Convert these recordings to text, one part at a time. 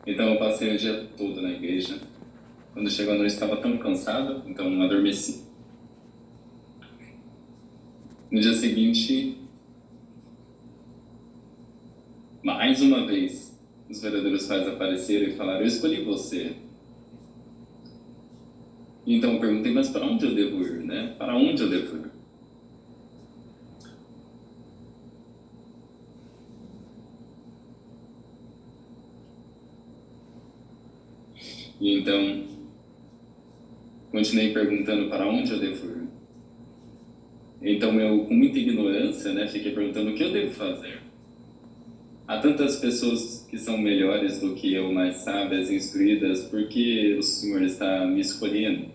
Então eu passei o dia todo na igreja. Quando chegou a noite estava tão cansado, então adormeci. No dia seguinte, mais uma vez, os verdadeiros pais apareceram e falaram: eu escolhi você. Então eu perguntei: mas para onde eu devo ir, né? Para onde eu devo ir? E então continuei perguntando para onde eu devo ir. Então eu, com muita ignorância, né, fiquei perguntando o que eu devo fazer. Há tantas pessoas que são melhores do que eu, mais sábias, instruídas, por que o Senhor está me escolhendo?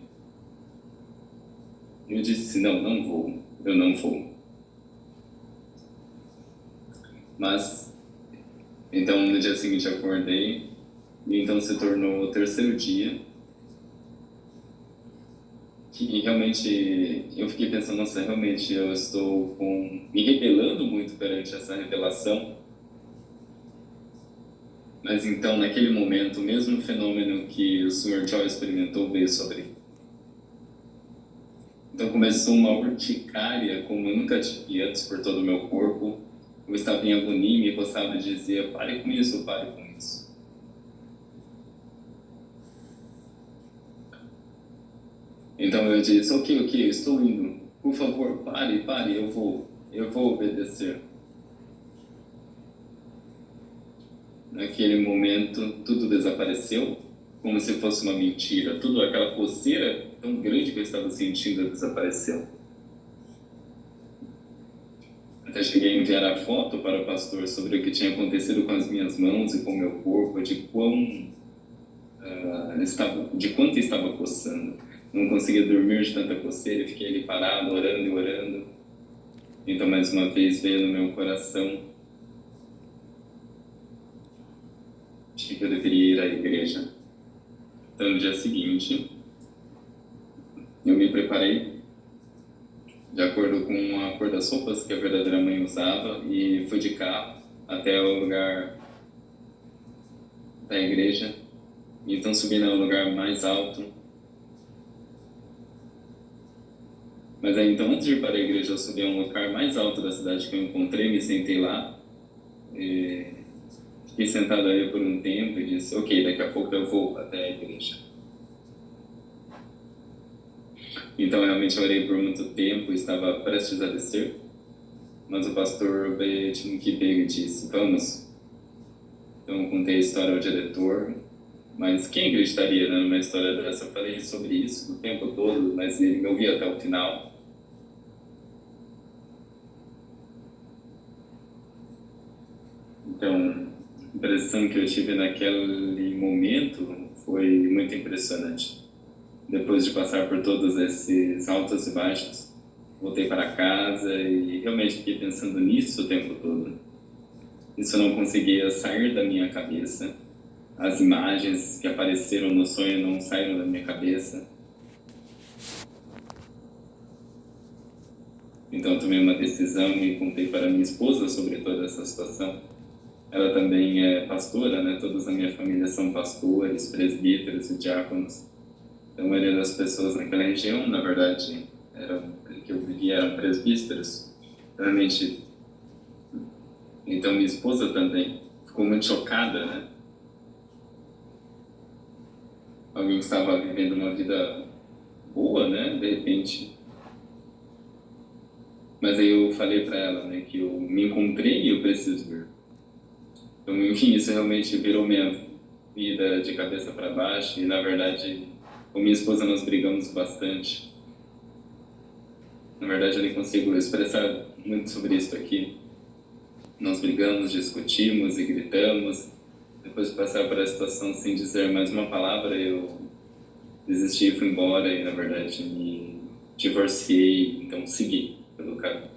Eu disse: não, não vou, eu não vou. Mas, então no dia seguinte eu acordei, e então se tornou o terceiro dia, que realmente eu fiquei pensando: nossa, realmente eu estou me rebelando muito perante essa revelação. Mas então, naquele momento, o mesmo fenômeno que o Sr. Joy experimentou veio sobre mim. Então começou uma urticária como eu nunca tive antes por todo o meu corpo. Eu estava em agonia e me coçava e dizia: pare com isso, pare com isso. Então eu disse: ok, eu estou indo. Por favor, pare, eu vou obedecer. Naquele momento, tudo desapareceu, como se fosse uma mentira. Tudo aquela coceira tão grande que eu estava sentindo desapareceu. Até cheguei a enviar a foto para o pastor sobre o que tinha acontecido com as minhas mãos e com o meu corpo, de quanto estava coçando. Não conseguia dormir de tanta coceira, fiquei ali parado, orando e orando. Então, mais uma vez, veio no meu coração de que eu deveria ir à igreja. Então, no dia seguinte, eu me preparei de acordo com a cor das roupas que a verdadeira mãe usava e fui de carro até o lugar da igreja. Então, subi no lugar mais alto. Mas aí, então, antes de ir para a igreja, eu subi a um lugar mais alto da cidade que eu encontrei, me sentei lá, fiquei sentado ali por um tempo e disse: ok, daqui a pouco eu vou até a igreja. Então, realmente, eu orei por muito tempo, estava prestes a descer, mas o pastor Betinho que veio e disse: vamos. Então, eu contei a história ao diretor, mas quem acreditaria, né, numa história dessa? Eu falei sobre isso o tempo todo, mas ele me ouvia até o final. Então, a impressão que eu tive naquele momento foi muito impressionante. Depois de passar por todos esses altos e baixos, voltei para casa e realmente fiquei pensando nisso o tempo todo. Isso não conseguia sair da minha cabeça. As imagens que apareceram no sonho não saíram da minha cabeça. Então eu tomei uma decisão e contei para minha esposa sobre toda essa situação. Ela também é pastora, né? Todos na minha família são pastores, presbíteros e diáconos. Então a maioria das pessoas naquela região, na verdade, que eu vivia eram presbíteros. Realmente. Então minha esposa também ficou muito chocada, né? Alguém que estava vivendo uma vida boa, né? De repente. Mas aí eu falei para ela, né, que eu me encontrei e eu preciso vir. Então, enfim, isso realmente virou minha vida de cabeça para baixo e, na verdade, com minha esposa nós brigamos bastante. Na verdade, eu nem consigo expressar muito sobre isso aqui. Nós brigamos, discutimos e gritamos. Depois de passar por essa situação sem dizer mais uma palavra, eu desisti e fui embora e, na verdade, me divorciei, então segui pelo caminho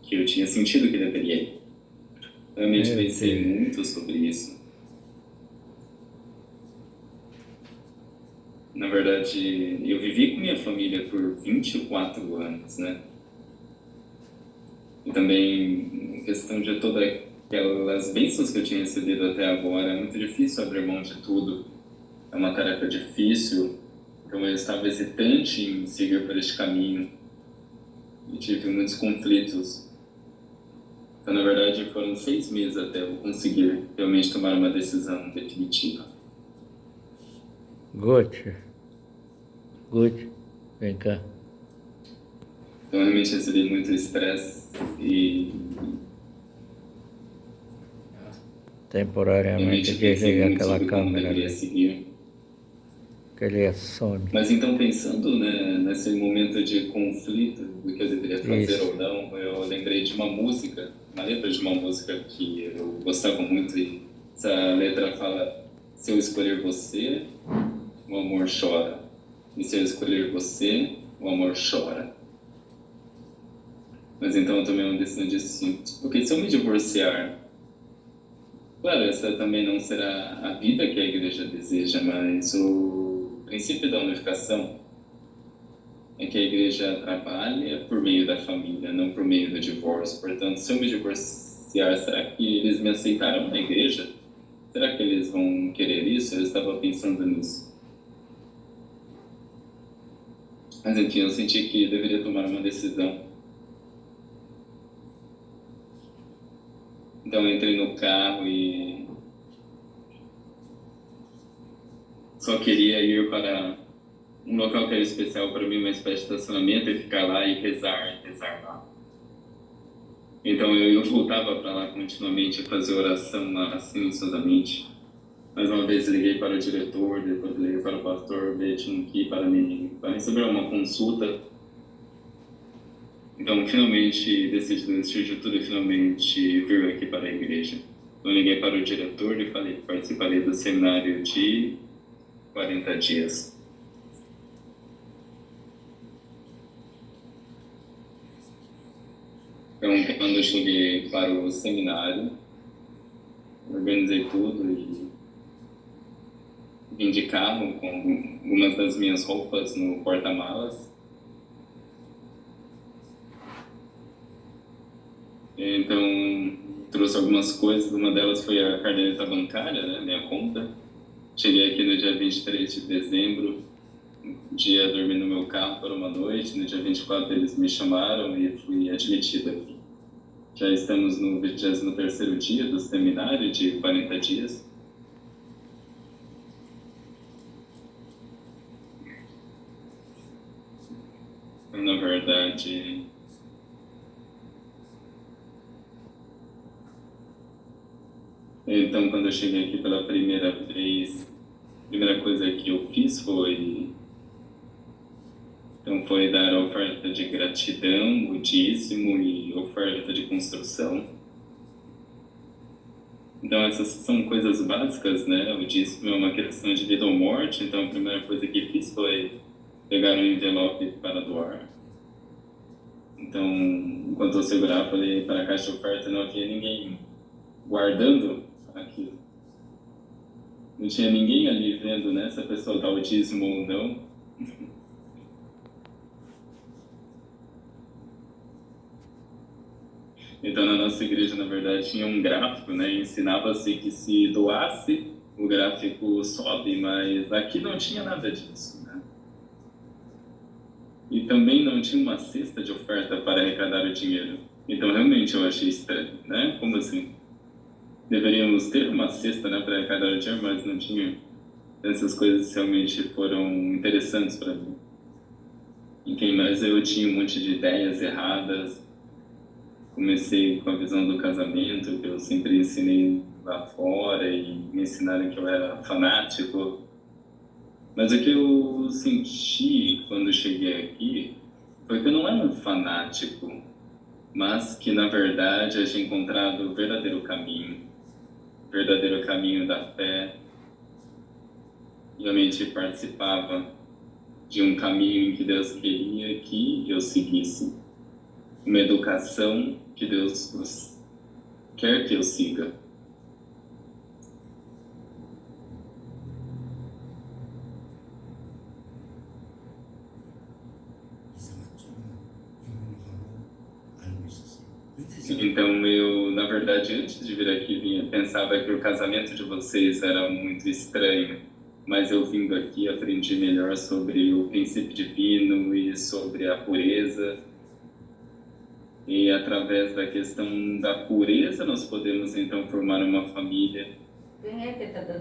que eu tinha sentido que deveria ir. Realmente pensei muito sobre isso. Na verdade, eu vivi com minha família por 24 anos, né? E também, em questão de toda pelas bênçãos que eu tinha recebido até agora, é muito difícil abrir mão de tudo. É uma tarefa difícil, então eu estava hesitante em seguir por este caminho e tive muitos conflitos. Então, na verdade, foram 6 meses até eu conseguir realmente tomar uma decisão definitiva. Good. Vem cá. Então, eu realmente recebi muito estresse e Temporariamente realmente pensei desliga muito aquela sobre como câmera deveria ali, seguir. que ele é Sony. Mas então, pensando, né, nesse momento de conflito, do que eu deveria fazer Isso. ou não, eu lembrei de uma música, uma letra de uma música que eu gostava muito, e essa letra fala: se eu escolher você, o amor chora. E se eu escolher você, o amor chora. Mas então eu tomei uma decisão distinta. Porque se eu me divorciar, claro, essa também não será a vida que a igreja deseja, mas o princípio da unificação é que a igreja trabalha por meio da família, não por meio do divórcio. Portanto, se eu me divorciar, será que eles me aceitarão na igreja? Será que eles vão querer isso? Eu estava pensando nisso. Mas enfim, eu senti que deveria tomar uma decisão. Então eu entrei no carro e só queria ir para um local que era especial para mim, uma espécie de estacionamento, e ficar lá e rezar lá. Então eu voltava para lá continuamente, fazer oração lá silenciosamente. Mais uma vez liguei para o diretor, depois liguei para o pastor Betinqui para receber uma consulta. Então finalmente decidi desistir de tudo e finalmente vir aqui para a igreja. Eu liguei para o diretor e falei que participaria do seminário de 40 dias. Então, quando eu cheguei para o seminário, organizei tudo e vim de carro com algumas das minhas roupas no porta-malas. Então, trouxe algumas coisas, uma delas foi a caderneta bancária, né, minha conta. Cheguei aqui no dia 23 de dezembro, um dia dormi no meu carro por uma noite, no dia 24 eles me chamaram e fui admitido aqui. Já estamos no 23º dia do seminário de 40 dias. Na verdade, então quando eu cheguei aqui pela primeira vez, a primeira coisa que eu fiz foi dar a oferta de gratidão, o dízimo e oferta de construção. Então essas são coisas básicas, né? O dízimo é uma questão de vida ou morte, então a primeira coisa que fiz foi pegar um envelope para doar. Então, enquanto eu segurava, falei para a caixa de oferta, não havia ninguém guardando aquilo. Não tinha ninguém ali vendo, né, se a pessoa dá o dízimo ou não. Então, na nossa igreja, na verdade, tinha um gráfico, né? Ensinava-se que se doasse, o gráfico sobe, mas aqui não tinha nada disso, né? E também não tinha uma cesta de oferta para arrecadar o dinheiro. Então, realmente, eu achei estranho, né? Como assim? Deveríamos ter uma cesta, né, para arrecadar o dinheiro, mas não tinha. Essas coisas realmente foram interessantes para mim. Enfim, mas eu tinha um monte de ideias erradas. Comecei com a visão do casamento, que eu sempre ensinei lá fora, e me ensinaram que eu era fanático. Mas o que eu senti quando cheguei aqui foi que eu não era um fanático, mas que, na verdade, eu tinha encontrado o verdadeiro caminho da fé. Realmente participava de um caminho em que Deus queria que eu seguisse, uma educação que Deus quer que eu siga. Então, eu, na verdade, antes de vir aqui, pensava que o casamento de vocês era muito estranho, mas eu vindo aqui aprendi melhor sobre o princípio divino e sobre a pureza. E através da questão da pureza, nós podemos então formar uma família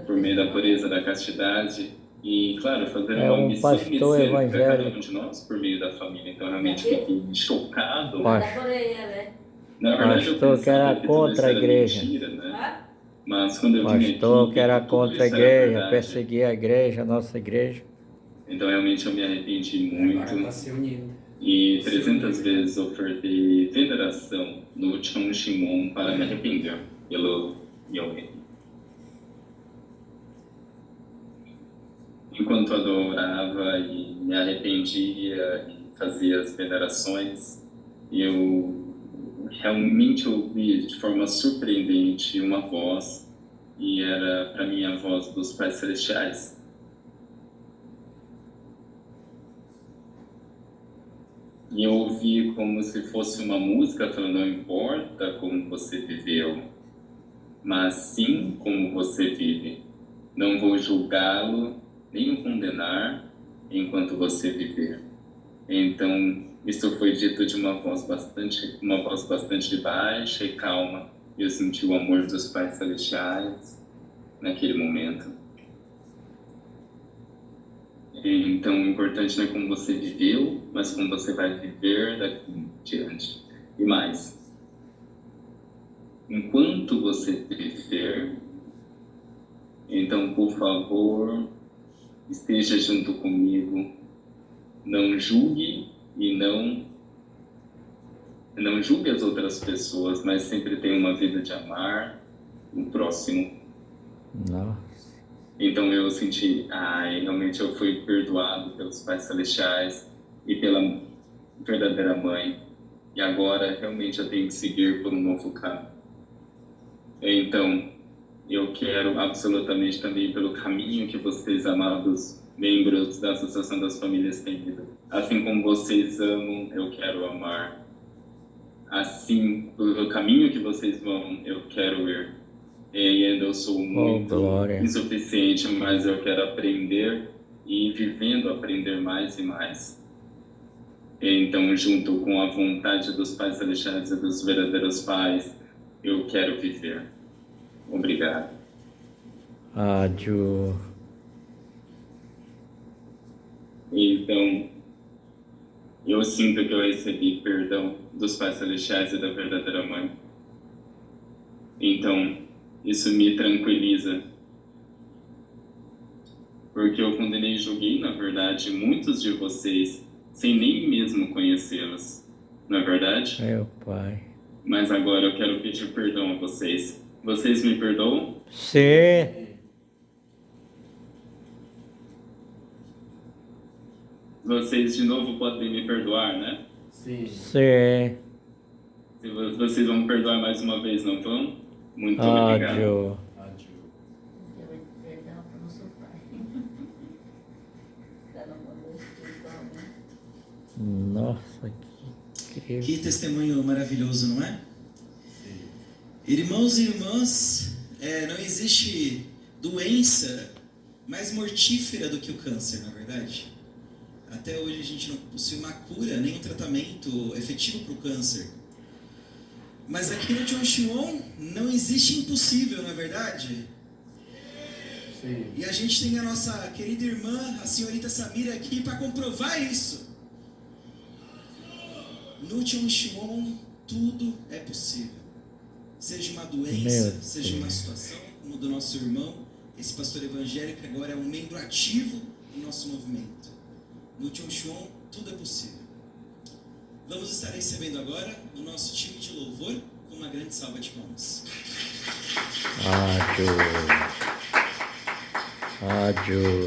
por meio da pureza, da castidade. E, claro, fazer uma missão pastor messiânica a cada um evangélico. de nós por meio da família. Então, realmente fiquei chocado. Pastor. Na verdade, eu Pastor que pensava era que tudo contra isso a era igreja. mentira, né? Mas quando eu vim aqui, Pastor que era tudo contra a isso era igreja, verdade. perseguia a igreja, a nossa igreja. Então, realmente, eu me arrependi muito. Agora tá se unindo. E 300 vezes ofertei veneração no Chon Shimon para me arrepender pelo Yohe. Enquanto adorava e me arrependia e fazia as venerações, eu realmente ouvi de forma surpreendente uma voz, e era para mim a voz dos Pais Celestiais. E eu ouvi como se fosse uma música falando: não importa como você viveu, mas sim como você vive. Não vou julgá-lo, nem o condenar, enquanto você viver. Então, isso foi dito de uma voz bastante baixa e calma. Eu senti o amor dos Pais Celestiais naquele momento. Então, o importante não é como você viveu, mas como você vai viver daqui em diante. E mais, enquanto você viver, então, por favor, esteja junto comigo. Não julgue e não julgue as outras pessoas, mas sempre tenha uma vida de amar o próximo. Nossa. Então eu senti, realmente eu fui perdoado pelos Pais Celestiais e pela verdadeira Mãe. E agora realmente eu tenho que seguir por um novo caminho. Então, eu quero absolutamente também pelo caminho que vocês, amados membros da Associação das Famílias, têm ido. Assim como vocês amam, eu quero amar. Assim, pelo caminho que vocês vão, eu quero ir. E ainda eu sou muito insuficiente, mas eu quero aprender e vivendo aprender mais e mais. Então, junto com a vontade dos Pais Celestiais e dos verdadeiros pais, eu quero viver. Obrigado. Ádio. Então, eu sinto que eu recebi perdão dos Pais Celestiais e da verdadeira Mãe. Então, isso me tranquiliza. Porque eu condenei e julguei, na verdade, muitos de vocês, sem nem mesmo conhecê-los. Não é verdade? Meu Pai. Mas agora eu quero pedir perdão a vocês. Vocês me perdoam? Sim. Vocês de novo podem me perdoar, né? Sim. Sim. Vocês vão me perdoar mais uma vez, não vão? Muito obrigado. Ádio. Perdão para o nosso pai. Está no mundo espiritualmente. Nossa, que incrível. Que testemunho maravilhoso, não é? Irmãos e irmãs, não existe doença mais mortífera do que o câncer, na verdade. Até hoje a gente não possui uma cura, nem um tratamento efetivo para o câncer. Mas aqui no Chon Shimon não existe impossível, não é verdade? Sim. E a gente tem a nossa querida irmã, a senhorita Samira, aqui para comprovar isso. No Chon Shimon tudo é possível. Seja uma doença, seja uma situação, como do nosso irmão, esse pastor evangélico agora é um membro ativo do nosso movimento. No Chon Shimon tudo é possível. Vamos estar recebendo agora o nosso time de louvor com uma grande salva de palmas. Ádio. Ádio.